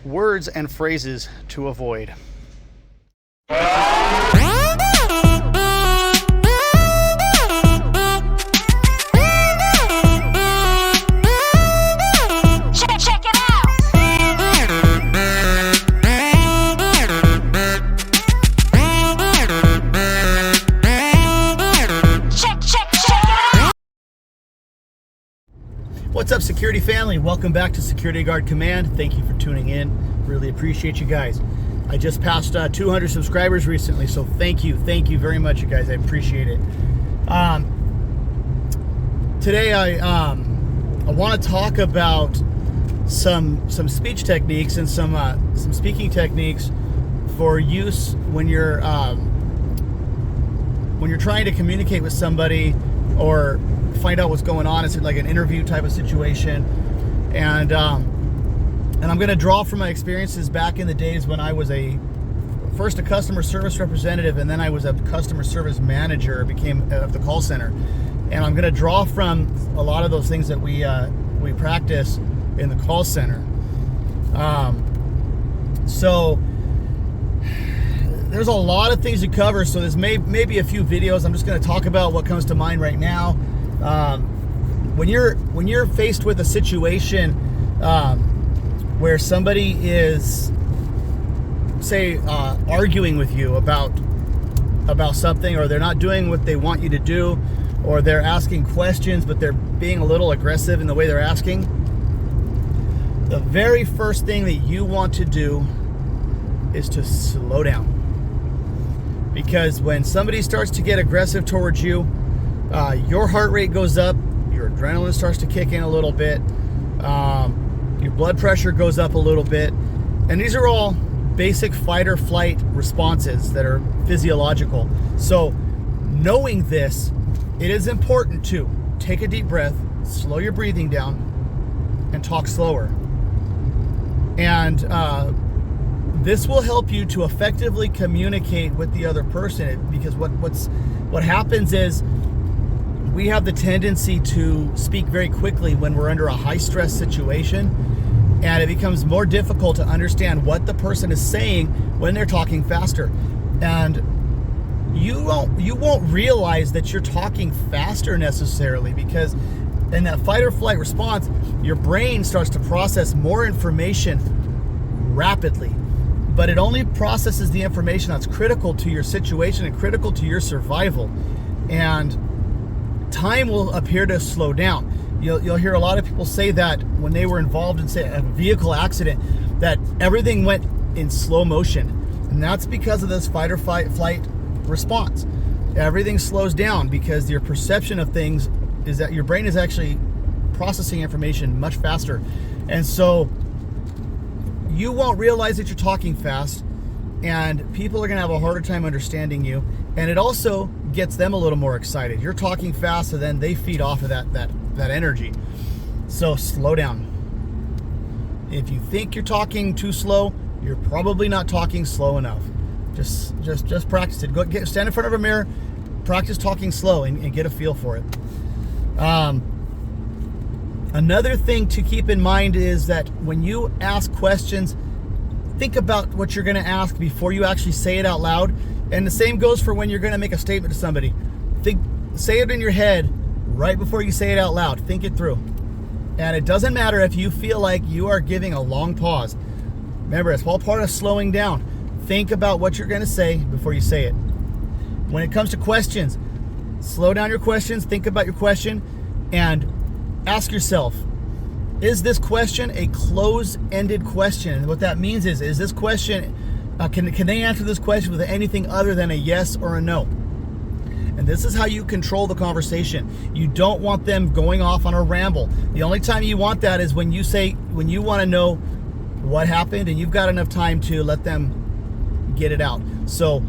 words and phrases to avoid. What's up, security family? Welcome back to Security Guard Command. Thank you for tuning in. Really appreciate you guys. I just passed 200 subscribers recently, so thank you very much, you guys. I appreciate it. Today I want to talk about some speech techniques and some speaking techniques for use when you're trying to communicate with somebody or find out what's going on. It's like an interview type of situation, and I'm going to draw from my experiences back in the days when I was first a customer service representative, and then I was a customer service manager, became of the call center. And I'm going to draw from a lot of those things that we practice in the call center. So there's a lot of things to cover, so there's maybe a few videos. I'm just going to talk about what comes to mind right now. When you're faced with a situation where somebody is, say, arguing with you about something, or they're not doing what they want you to do, or they're asking questions but they're being a little aggressive in the way they're asking, the very first thing that you want to do is to slow down. Because when somebody starts to get aggressive towards you, your heart rate goes up, your adrenaline starts to kick in a little bit, your blood pressure goes up a little bit, and these are all basic fight or flight responses that are physiological. So knowing this, it is important to take a deep breath, slow your breathing down, and talk slower. And this will help you to effectively communicate with the other person, because what happens is we have the tendency to speak very quickly when we're under a high stress situation, and it becomes more difficult to understand what the person is saying when they're talking faster. And you won't realize that you're talking faster necessarily, because in that fight or flight response, your brain starts to process more information rapidly. But it only processes the information that's critical to your situation and critical to your survival. And time will appear to slow down. You'll hear a lot of people say that when they were involved in, say, a vehicle accident, that everything went in slow motion. And that's because of this fight or flight response. Everything slows down because your perception of things is that your brain is actually processing information much faster. And so you won't realize that you're talking fast, and people are going to have a harder time understanding you. And it also gets them a little more excited. You're talking fast, so then they feed off of that energy. So slow down. If you think you're talking too slow, you're probably not talking slow enough. Just practice it. Stand in front of a mirror, practice talking slow, and get a feel for it. Another thing to keep in mind is that when you ask questions, think about what you're going to ask before you actually say it out loud. And the same goes for when you're going to make a statement to somebody. Say it in your head right before you say it out loud. Think it through. And it doesn't matter if you feel like you are giving a long pause. Remember, it's all part of slowing down. Think about what you're going to say before you say it. When it comes to questions, slow down your questions, think about your question, and ask yourself, is this question a closed-ended question? And what that means is this question, can they answer this question with anything other than a yes or a no? And this is how you control the conversation. You don't want them going off on a ramble. The only time you want that is when you want to know what happened and you've got enough time to let them get it out. So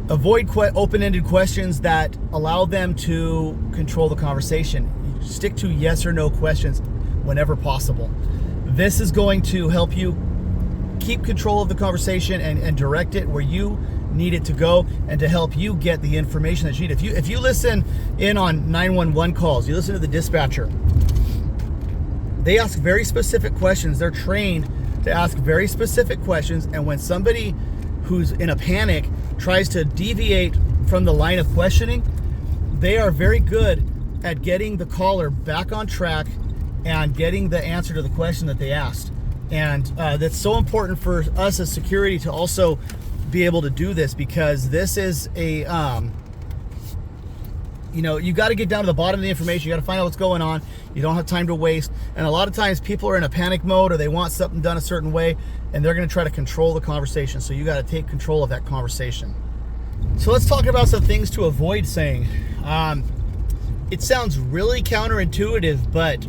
avoid open-ended questions that allow them to control the conversation. Stick to yes or no questions whenever possible. This is going to help you keep control of the conversation and direct it where you need it to go, and to help you get the information that you need. If you listen in on 911 calls, you listen to the dispatcher, they ask very specific questions. They're trained to ask very specific questions. And when somebody who's in a panic tries to deviate from the line of questioning, they are very good at getting the caller back on track and getting the answer to the question that they asked. And that's so important for us as security to also be able to do this, because this is a, you got to get down to the bottom of the information. You got to find out what's going on. You don't have time to waste. And a lot of times people are in a panic mode, or they want something done a certain way, and they're going to try to control the conversation. So you got to take control of that conversation. So let's talk about some things to avoid saying. It sounds really counterintuitive, but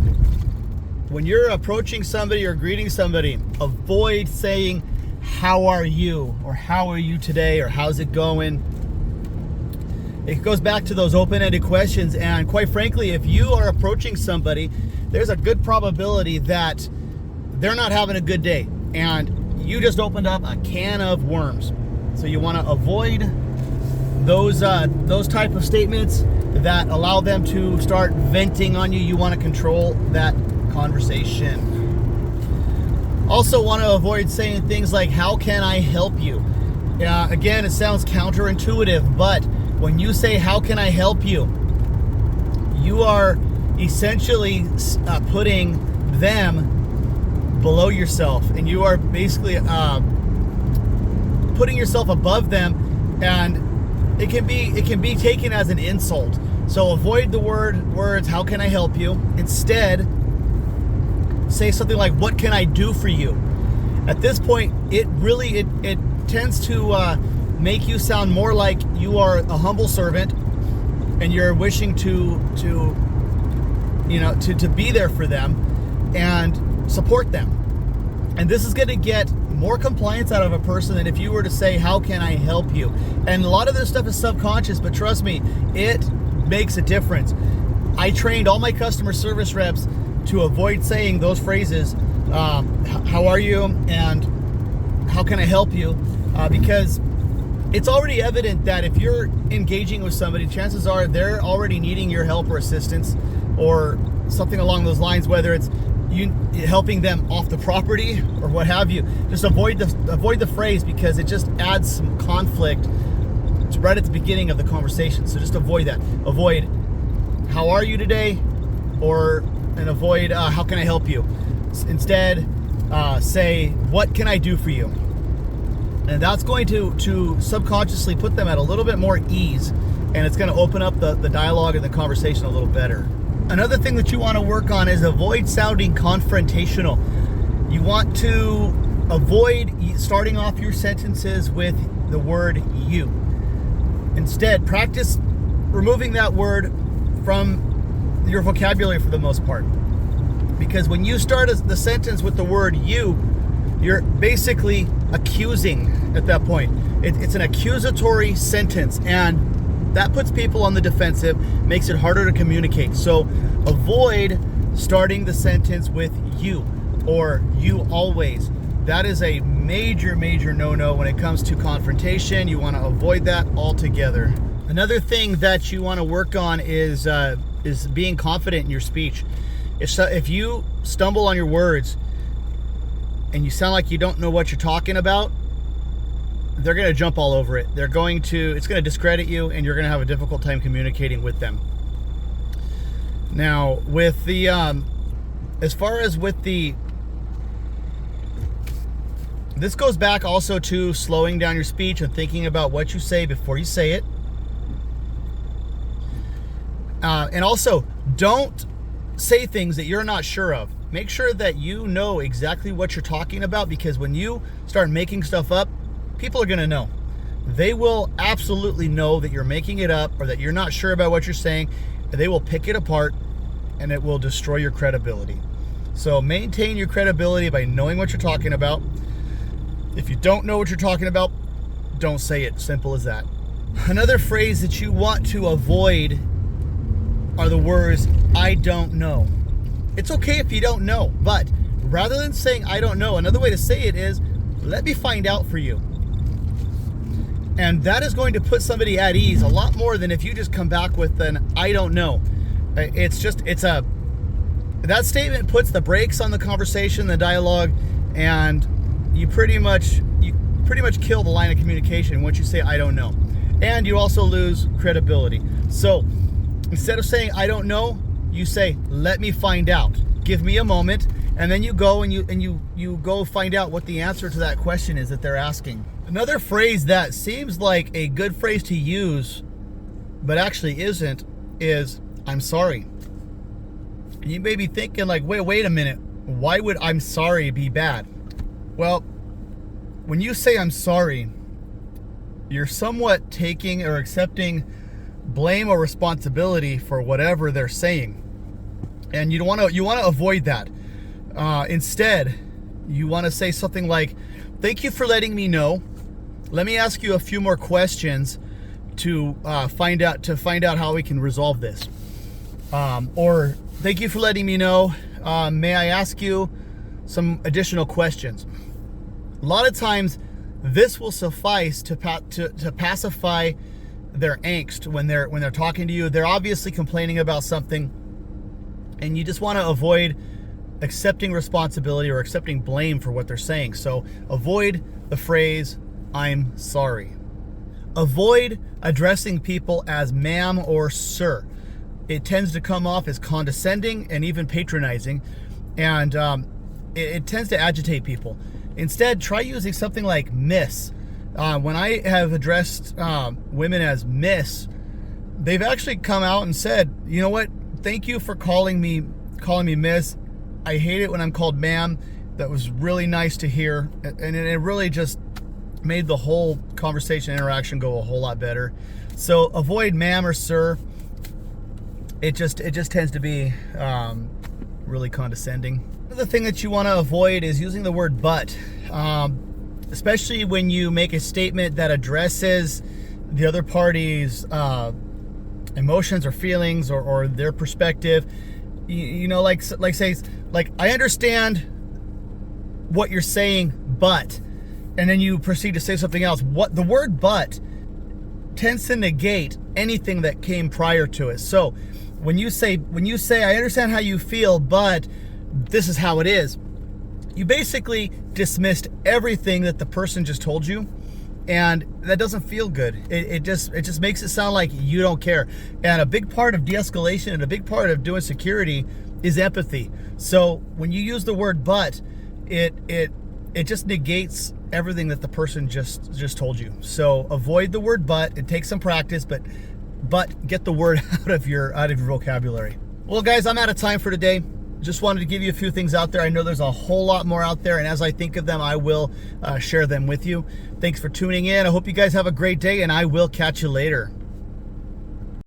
when you're approaching somebody or greeting somebody, avoid saying, "How are you?" or "How are you today?" or "How's it going?" It goes back to those open-ended questions. And quite frankly, if you are approaching somebody, there's a good probability that they're not having a good day, and you just opened up a can of worms. So you want to avoid those type of statements that allow them to start venting on you. You want to control that conversation. Also want to avoid saying things like, "How can I help you?" Again, it sounds counterintuitive, but when you say, "How can I help you?" you are essentially putting them below yourself, and you are basically putting yourself above them, and it can be taken as an insult. So avoid the words "How can I help you?" Instead, say something like, "What can I do for you?" At this point, it tends to make you sound more like you are a humble servant, and you're wishing to be there for them and support them. And this is going to get more compliance out of a person than if you were to say, "How can I help you?" And a lot of this stuff is subconscious, but trust me, it makes a difference. I trained all my customer service reps to avoid saying those phrases, "How are you?" and "How can I help you?" Because it's already evident that if you're engaging with somebody, chances are they're already needing your help or assistance or something along those lines, whether it's you helping them off the property or what have you. Just avoid the phrase, because it just adds some conflict right at the beginning of the conversation. So just avoid that. Avoid "How are you today?" and avoid "How can I help you?" Instead, say, "What can I do for you?" And that's going to subconsciously put them at a little bit more ease, and it's going to open up the dialogue and the conversation a little better. Another thing that you want to work on is avoid sounding confrontational. You want to avoid starting off your sentences with the word "you." Instead, practice removing that word from your vocabulary for the most part. Because when you start the sentence with the word "you," you're basically accusing at that point. It's an accusatory sentence, and that puts people on the defensive, makes it harder to communicate. So avoid starting the sentence with "you" or "you always." That is a major, major no-no when it comes to confrontation. You want to avoid that altogether. Another thing that you want to work on is being confident in your speech. If you stumble on your words and you sound like you don't know what you're talking about, they're going to jump all over it. It's going to discredit you, and you're going to have a difficult time communicating with them. Now, with the, as far as with the, this goes back also to slowing down your speech and thinking about what you say before you say it. And also, don't say things that you're not sure of. Make sure that you know exactly what you're talking about, because when you start making stuff up, people are going to know. They will absolutely know that you're making it up or that you're not sure about what you're saying. They will pick it apart, and it will destroy your credibility. So maintain your credibility by knowing what you're talking about. If you don't know what you're talking about, don't say it. Simple as that. Another phrase that you want to avoid are the words "I don't know." It's okay if you don't know, but rather than saying "I don't know," another way to say it is, "Let me find out for you." And that is going to put somebody at ease a lot more than if you just come back with an "I don't know." That statement puts the brakes on the conversation, the dialogue, and you pretty much kill the line of communication once you say I don't know. And you also lose credibility. So instead of saying I don't know, you say let me find out. Give me a moment, and then you go and you go find out what the answer to that question is that they're asking. Another phrase that seems like a good phrase to use, but actually isn't, is I'm sorry. And you may be thinking like, wait a minute, why would I'm sorry be bad? Well, when you say I'm sorry, you're somewhat taking or accepting blame or responsibility for whatever they're saying. And you want to avoid that. Instead, you want to say something like, thank you for letting me know. Let me ask you a few more questions to find out how we can resolve this. Or thank you for letting me know. May I ask you some additional questions? A lot of times, this will suffice to pacify their angst when they're talking to you. They're obviously complaining about something, and you just want to avoid accepting responsibility or accepting blame for what they're saying. So avoid the phrase I'm sorry. Avoid addressing people as ma'am or sir. It tends to come off as condescending and even patronizing, and it tends to agitate people. Instead, try using something like miss. When I have addressed women as miss, they've actually come out and said, you know what, thank you for calling me miss. I hate it when I'm called ma'am. That was really nice to hear, and it really just made the whole conversation interaction go a whole lot better. So avoid ma'am or sir. It just tends to be really condescending. Another thing that you want to avoid is using the word but, especially when you make a statement that addresses the other party's emotions or feelings or their perspective. You know, like say, like, I understand what you're saying, but, and then you proceed to say something else. What the word but tends to negate anything that came prior to it. So when you say I understand how you feel, but this is how it is, you basically dismissed everything that the person just told you, and that doesn't feel good. It just makes it sound like you don't care. And a big part of de-escalation and a big part of doing security is empathy. So when you use the word but, it just negates everything that the person just told you. So avoid the word but. It takes some practice, but get the word out of your vocabulary. Well, guys, I'm out of time for today. Just wanted to give you a few things out there. I know there's a whole lot more out there, and as I think of them, I will share them with you. Thanks for tuning in. I hope you guys have a great day, and I will catch you later.